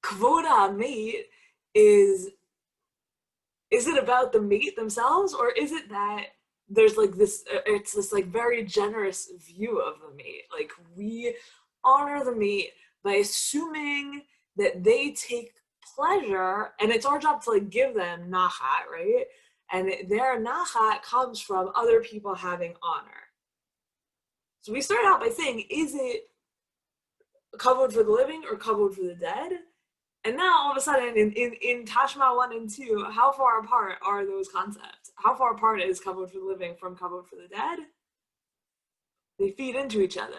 Kevod Hamet is it about the mate themselves, or is it that there's like this, it's this like very generous view of the mate? Like, we honor the mate by assuming that they take pleasure, and it's our job to like give them nachat, right? And their nachat comes from other people having honor. So we start out by saying, is it kavod for the living or kavod for the dead? And now all of a sudden in Tashma 1 and 2, how far apart are those concepts? How far apart is kavod for the living from kavod for the dead? They feed into each other.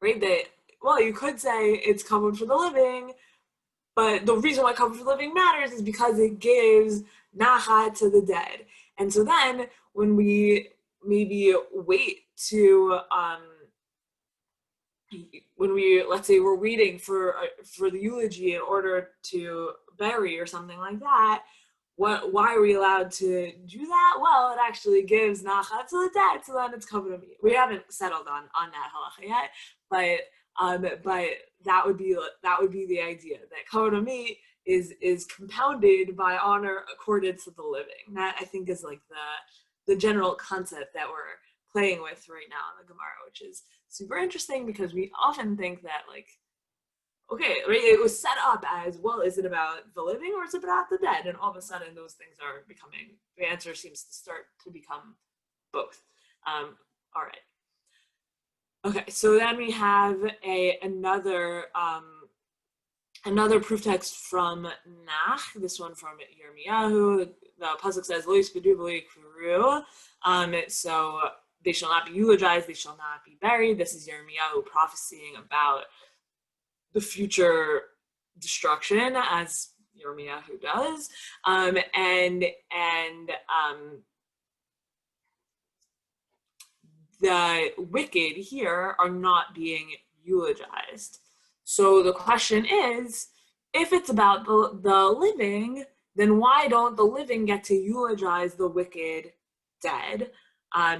Right? Well, you could say it's kavod for the living, but the reason why kavod for the living matters is because it gives nachat to the dead. And so then when we maybe wait to when we, let's say we're waiting for the eulogy in order to bury or something like that, why are we allowed to do that? Well, it actually gives nachat to the dead, so then it's kavod hamet. We haven't settled on that halacha yet, but that would be the idea, that kavod hamet is compounded by honor accorded to the living. That, I think, is like the general concept that we're playing with right now in the Gemara, which is super interesting because we often think that, like, okay, right, it was set up as, well, is it about the living or is it about the dead? And all of a sudden those things are becoming, the answer seems to start to become both. All right. Okay, so then we have another proof text from Nach, this one from Yirmiyahu. The pasuk says, "Lo yispedu v'lo yikveru." So they shall not be eulogized, they shall not be buried. This is Yirmiyahu prophesying about the future destruction, as Yirmiyahu does, the wicked here are not being eulogized. So the question is, if it's about the living, then why don't the living get to eulogize the wicked dead?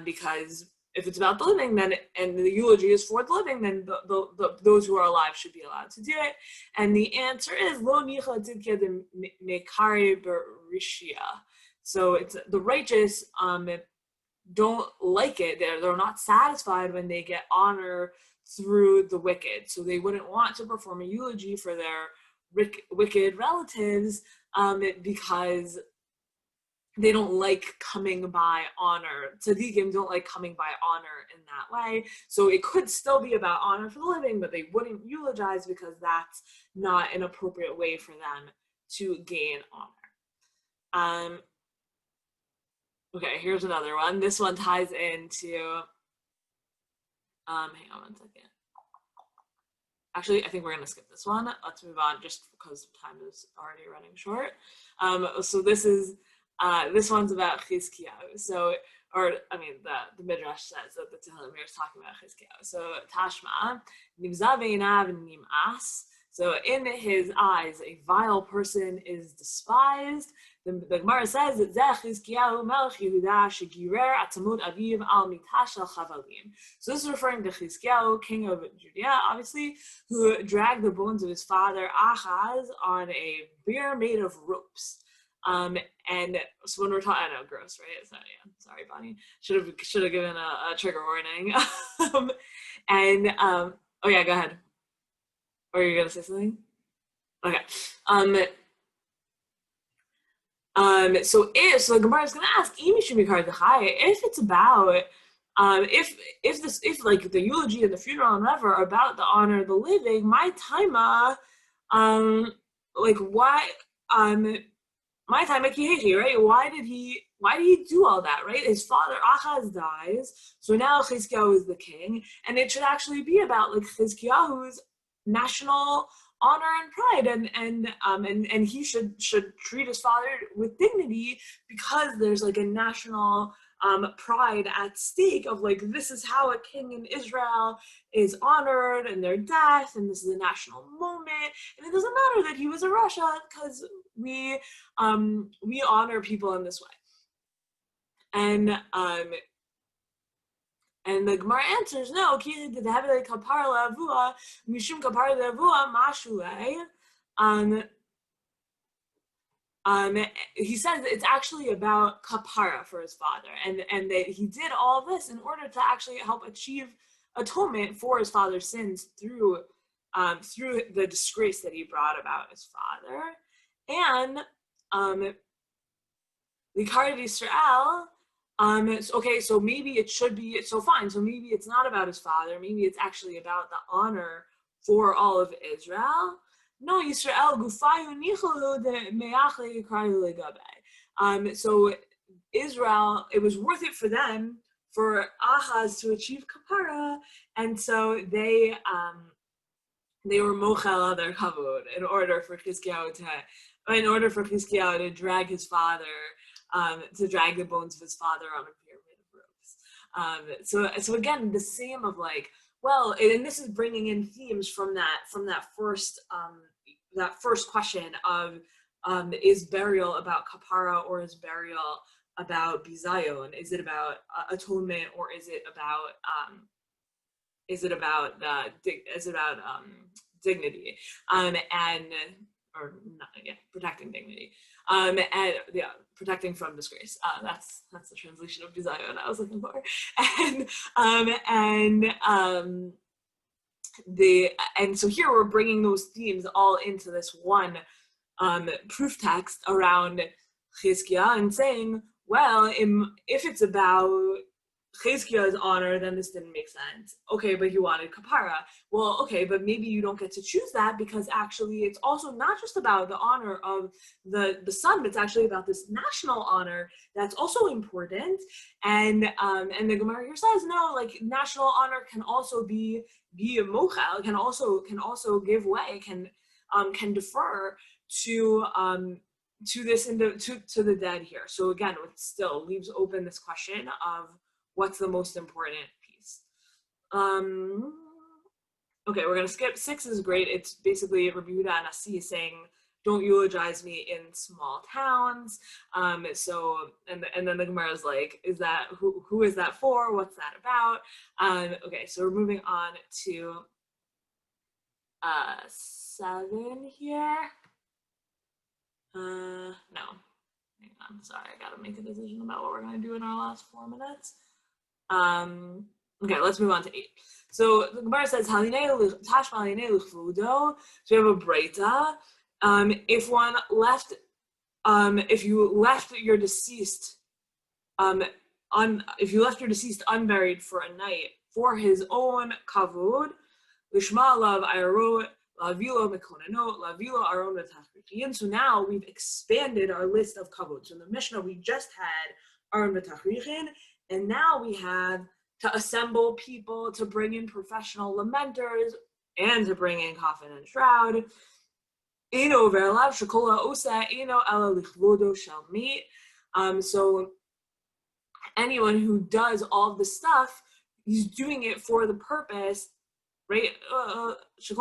Because if it's about the living, then and the eulogy is for the living, then those who are alive should be allowed to do it. And the answer is lo nicha tidke de mekari berishia. So it's the righteous don't like it. They're not satisfied when they get honor through the wicked. So they wouldn't want to perform a eulogy for their wicked relatives because they don't like coming by honor. Tzaddikim don't like coming by honor in that way. So it could still be about honor for the living, but they wouldn't eulogize because that's not an appropriate way for them to gain honor. Okay, here's another one. This one ties into, hang on one second. Actually, I think we're gonna skip this one. Let's move on just because time is already running short. So this one's about Chizkiyahu. So, the Midrash says that the Tehillim is talking about Chizkiyahu. So Tashma, Nimza ve'inav nim'as. So in his eyes, a vile person is despised. The Gemara says that Zeh Chizkiyahu melech Yehuda shegirer atamut aviv al mitash shel chavalim. So this is referring to Chizkiyahu, king of Judea, obviously, who dragged the bones of his father Achaz on a bier made of ropes. And so when we're talking, I know, gross, right? So yeah, sorry, Bonnie. Should have given a trigger warning. Oh yeah, go ahead. Or are you gonna say something? Okay. So the Gemara is gonna ask, if it's about if like the eulogy and the funeral and whatever are about the honor of the living, my taima, like why my taima kihechi, right? Why did he do all that, right? His father Achaz dies, so now Chizkiyahu is the king, and it should actually be about like Chizkiyahu's national honor and pride, and he should treat his father with dignity, because there's like a national pride at stake of like, this is how a king in Israel is honored and their death, and this is a national moment, and it doesn't matter that he was a Russia, because we honor people in this way. And the Gemara answers, no, he says it's actually about kapara for his father, and that he did all this in order to actually help achieve atonement for his father's sins through the disgrace that he brought about his father. And the Kevod Israel. Okay, so maybe it should be, so fine, so maybe it's not about his father, maybe it's actually about the honor for all of Israel. No, Yisrael gufayu nichalu de me'achle yikrayu legabe. So Israel, it was worth it for them, for Ahaz to achieve kapara, and so they were mochel their kavod in order for Chizkiyahu to drag his father, to drag the bones of his father on a pyramid of ropes. So again, the same of like, well, and this is bringing in themes from that first question of is burial about kapara, or is burial about bizayon? Is it about atonement, or is it about dignity? Protecting dignity, protecting from disgrace. That's the translation of bizayon I was looking for. And so here we're bringing those themes all into this one proof text around Chizkiah, and saying, well, if it's about Chizkiah's honor, then this didn't make sense. Okay, but he wanted kapara. Well, okay, but maybe you don't get to choose that, because actually it's also not just about the honor of the son, but it's actually about this national honor that's also important. And the Gemara here says, no, like national honor can also be a mochel, can also give way, can defer to this to the dead here. So again, it still leaves open this question of what's the most important piece. Okay, we're gonna skip 6 is great. It's basically Rabbi Yehuda Anasi saying, don't eulogize me in small towns. So and then the Gemara is like, is that who is that for? What's that about? Okay, so we're moving on to 7 here. No, hang on, sorry, I gotta make a decision about what we're gonna do in our last 4 minutes. Okay, let's move on to 8. So the Gemara says, so we have a breita. If you left your deceased unburied for a night for his own kavod, lishma lav ayarot lavilo mekonanot lavilo aron v'tachrichim. So now we've expanded our list of kavod. So in the Mishnah we just had aron v'tachrichim, and now we have to assemble people, to bring in professional lamenters, and to bring in coffin and shroud. So anyone who does all the stuff, he's doing it for the purpose, right? He's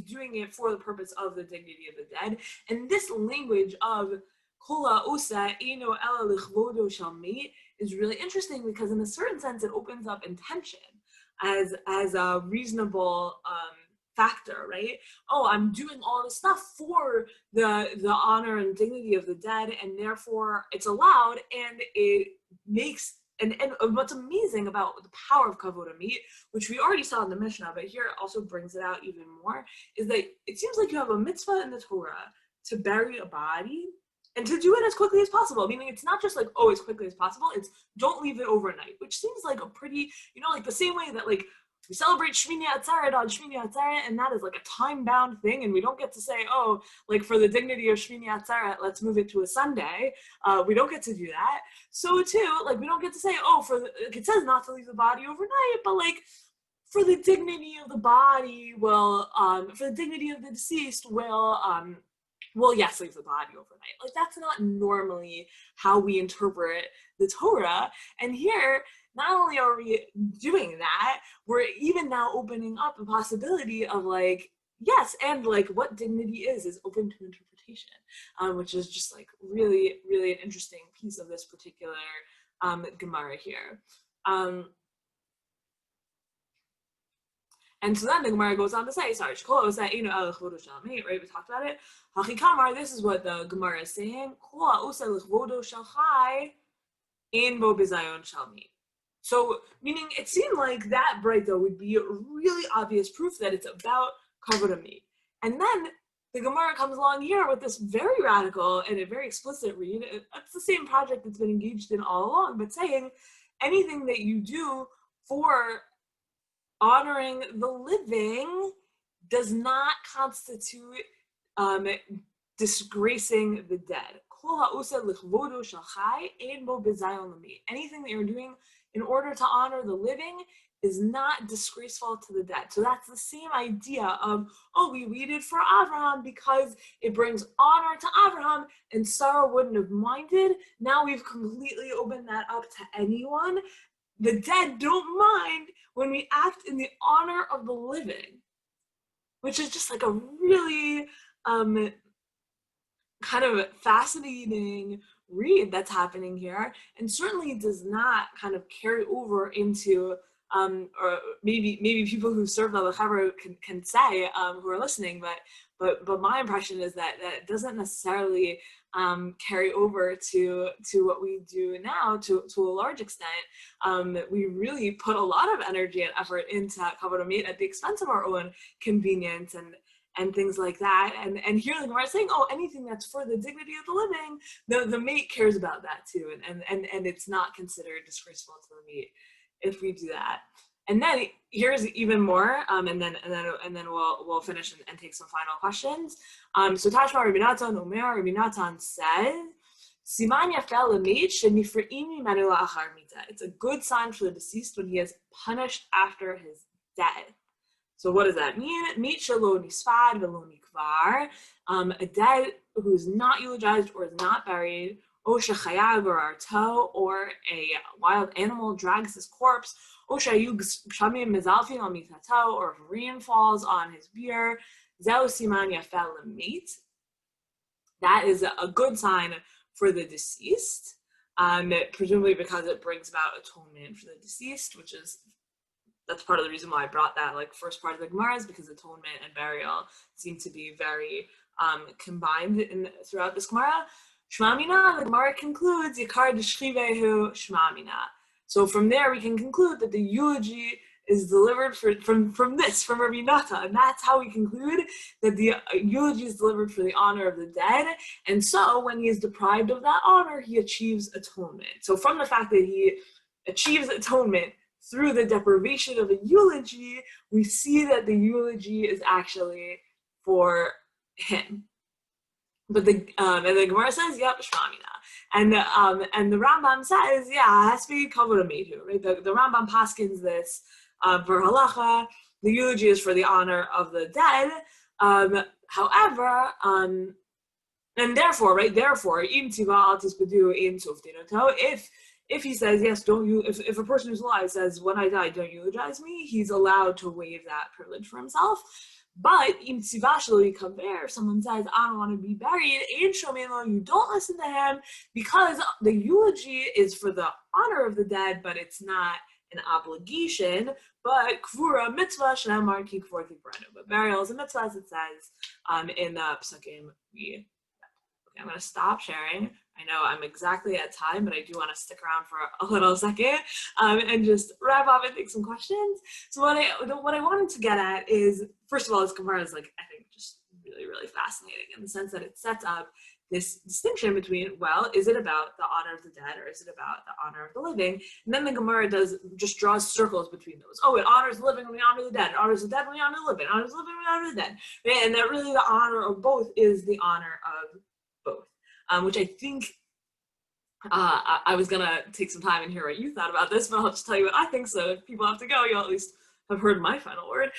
doing it for the purpose of the dignity of the dead. And this language of is really interesting, because in a certain sense it opens up intention as a reasonable factor, right? Oh, I'm doing all this stuff for the honor and dignity of the dead, and therefore it's allowed, and it makes, and what's amazing about the power of Kevod Hamet, which we already saw in the Mishnah, but here it also brings it out even more, is that it seems like you have a mitzvah in the Torah to bury a body, and to do it as quickly as possible. Meaning it's not just like, oh, as quickly as possible, it's don't leave it overnight, which seems like a pretty, like the same way that like we celebrate Shmini Atzeret on Shmini Atzeret, and that is like a time-bound thing, and we don't get to say, oh, like for the dignity of Shmini Atzeret, let's move it to a Sunday. We don't get to do that. So too, like we don't get to say, oh, it says not to leave the body overnight, but like for the dignity of the body will, for the dignity of the deceased will, yes, leave the body overnight. Like, that's not normally how we interpret the Torah. And here, not only are we doing that, we're even now opening up the possibility of, like, yes, and like what dignity is open to interpretation, which is just like really, really an interesting piece of this particular Gemara here. And so then the Gemara goes on to say, right? We talked about it. This is what the Gemara is saying. So, meaning it seemed like that Breita would be a really obvious proof that it's about Kevod Hamet. And then the Gemara comes along here with this very radical and a very explicit read. It's the same project that's been engaged in all along, but saying anything that you do for honoring the living does not constitute disgracing the dead. Anything that you're doing in order to honor the living is not disgraceful to the dead. So that's the same idea of, we did for Abraham because it brings honor to Abraham and Sarah wouldn't have minded. Now we've completely opened that up to anyone. The dead don't mind when we act in the honor of the living, which is just like a really kind of fascinating read that's happening here, and certainly does not kind of carry over into or maybe people who served on the Chavra can say who are listening, but my impression is that it doesn't necessarily carry over to what we do now to a large extent. We really put a lot of energy and effort into Kevod Hamet at the expense of our own convenience and things like that. And here the Gemara is saying, anything that's for the dignity of the living, the mate cares about that too, and it's not considered disgraceful to the mate if we do that. And then here's even more, and then we'll finish and take some final questions. So Tashma Rabbi Natan Omer, Rabbi Natan says, Siman yafel l'meit shenifre'im mimenu la'achar mita. It's a good sign for the deceased when he is punished after his death. So what does that mean? Meit shelo nisfad velo nikvar, a dead who is not eulogized or is not buried, o shechayav or arto, or a wild animal drags his corpse, o shayug shamim mezalfin al mitato, or if rain falls on his bier, zeu siman yafel l'meit. That is a good sign for the deceased, presumably because it brings about atonement for the deceased, that's part of the reason why I brought that first part of the Gemara, is because atonement and burial seem to be very combined throughout this Gemara. Shema Mina, the Gemara concludes, Yikar d'shchivehu Shema Mina. So from there we can conclude that the eulogy is delivered from Rabbi Natan, and that's how we conclude that the eulogy is delivered for the honor of the dead. And so when he is deprived of that honor, he achieves atonement. So from the fact that he achieves atonement through the deprivation of a eulogy, we see that the eulogy is actually for him. But and the Gemara says, yep, Shema Mina. And the Rambam says, yeah, it has to be Kevod Hamet, right? The Rambam paskins this for halacha. The eulogy is for the honor of the dead. However, and therefore, im tiva al tispedu in softinoto, if he says, yes, if a person who's alive says, when I die, don't eulogize me, he's allowed to waive that privilege for himself. But im tzivashlo yikaver, if someone says, I don't want to be buried, ein shomelo, you don't listen to him, because the eulogy is for the honor of the dead, but it's not an obligation. But kvura mitzvah shenamar ki kvor tibranu. But burial is a mitzvah, as it says in the psukim. Okay, I'm going to stop sharing. I know I'm exactly at time, but I do want to stick around for a little second and just wrap up and take some questions. So what I wanted to get at is, first of all, this Gemara is I think just really, really fascinating in the sense that it sets up this distinction between, well, is it about the honor of the dead or is it about the honor of the living? And then the Gemara just draws circles between those. Oh, it honors the living when we honor the dead. It honors the dead when we honor the living. It honors the living when we honor the dead. Right? And that really the honor of both is the honor of both. Which I think I was going to take some time and hear what you thought about this, but I'll just tell you what I think, so if people have to go, you'll at least have heard my final word,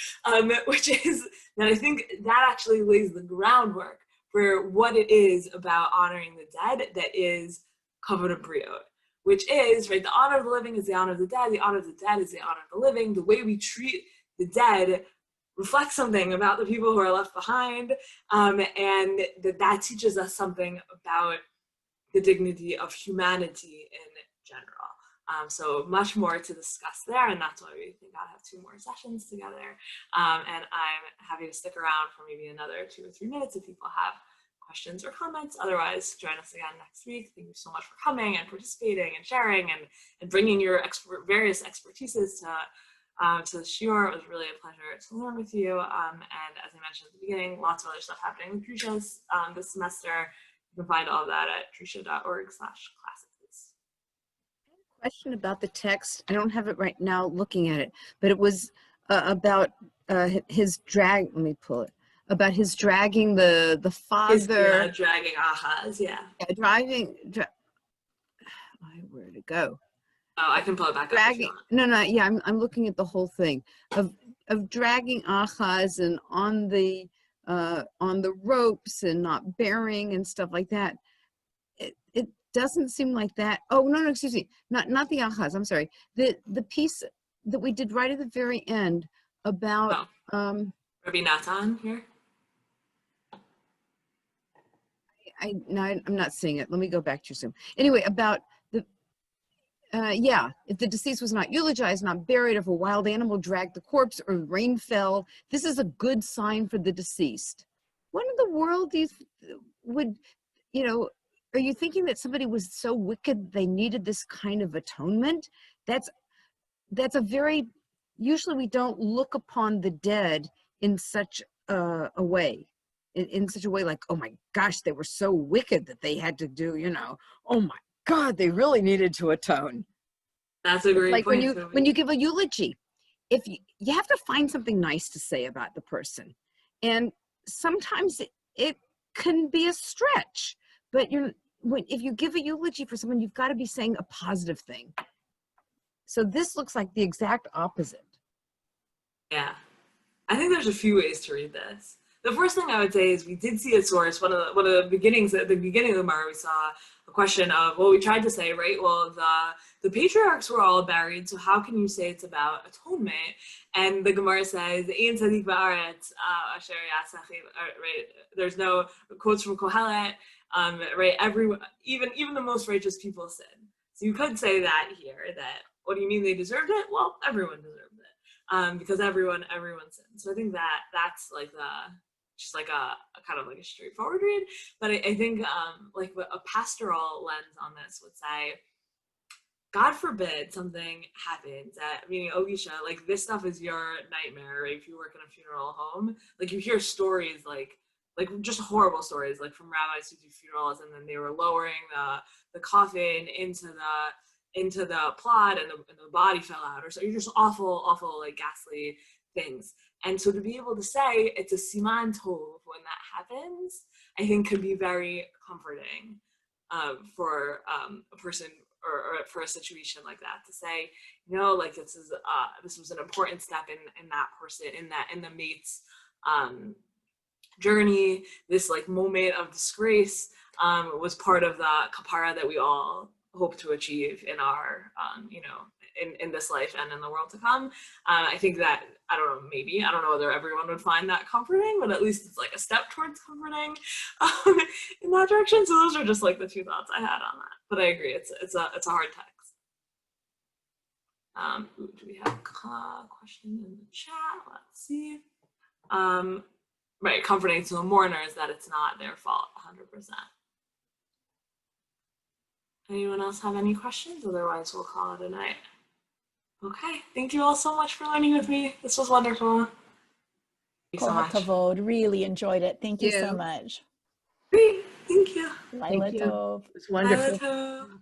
which is that I think that actually lays the groundwork for what it is about honoring the dead that is Kevod Habriyot, which is, right, the honor of the living is the honor of the dead is the honor of the living. The way we treat the dead reflects something about the people who are left behind, and that teaches us something about the dignity of humanity in general. So much more to discuss there, and that's why we think I'll have 2 more sessions together. And I'm happy to stick around for maybe another 2 or 3 minutes if people have questions or comments. Otherwise, join us again next week. Thank you so much for coming and participating and sharing and bringing your various expertises to the shiur. It was really a pleasure to learn with you. And as I mentioned at the beginning, lots of other stuff happening with Drisha's this semester. You can find all of that at drisha.org/classes. Question about the text. I don't have it right now looking at it, but it was about his drag. Let me pull it. About his dragging the father. Dragging Ahaz, yeah. Where'd it go? Oh, I can pull it back dragging, up. No, yeah, I'm looking at the whole thing of dragging Ahaz and on the ropes and not bearing and stuff like that. It doesn't seem like that. Oh, no, excuse me. Not the Ahaz, I'm sorry. The piece that we did right at the very end about Rabbi Natan here. I'm not seeing it. Let me go back to you soon. Anyway, about the if the deceased was not eulogized, not buried, if a wild animal dragged the corpse or rain fell, this is a good sign for the deceased. What in the world are you thinking that somebody was so wicked they needed this kind of atonement? That's a very, usually we don't look upon the dead in such a way. In such a way like, oh my gosh, they were so wicked that they had to do, oh my God, they really needed to atone. That's a great point. Like when you give a eulogy, if you have to find something nice to say about the person. And sometimes it can be a stretch, but if you give a eulogy for someone, you've got to be saying a positive thing. So this looks like the exact opposite. Yeah. I think there's a few ways to read this. The first thing I would say is we did see a source, one of the beginnings, at the beginning of the Gemara, we saw a question of, well, we tried to say, right, well, the patriarchs were all buried, so how can you say it's about atonement? And the Gemara says, Ein tzadik ba'aretz asher yasach, right, there's no quotes from Kohelet, right, even the most righteous people sin. So you could say that here, that, what do you mean they deserved it? Well, everyone deserved it, because everyone sinned. So I think that's like just like a kind of like a straightforward read, but I think like a pastoral lens on this would say, God forbid something happens meaning Ogisha, like this stuff is your nightmare, right? If you work in a funeral home, like you hear stories like just horrible stories, like from rabbis who do funerals, and then they were lowering the coffin into the plot and the body fell out, or so you're just awful, like ghastly things. And so to be able to say it's a siman tov when that happens, I think could be very comforting for a person or for a situation like that, to say, like this was an important step in that person, in the mate's journey. This like moment of disgrace was part of the kapara that we all hope to achieve in our in this life and in the world to come. I think that, I don't know whether everyone would find that comforting, but at least it's like a step towards comforting in that direction. So those are just like the 2 thoughts I had on that. But I agree, it's a hard text. Do we have a question in the chat? Let's see. Right, comforting to the mourners that it's not their fault, 100%. Anyone else have any questions? Otherwise, we'll call it a night. Okay, thank you all so much for learning with me. This was wonderful. Thank you so much. Kavod, really enjoyed it. Thank you so much. Great, thank you. Laila Tov. It's wonderful. Laila Tov.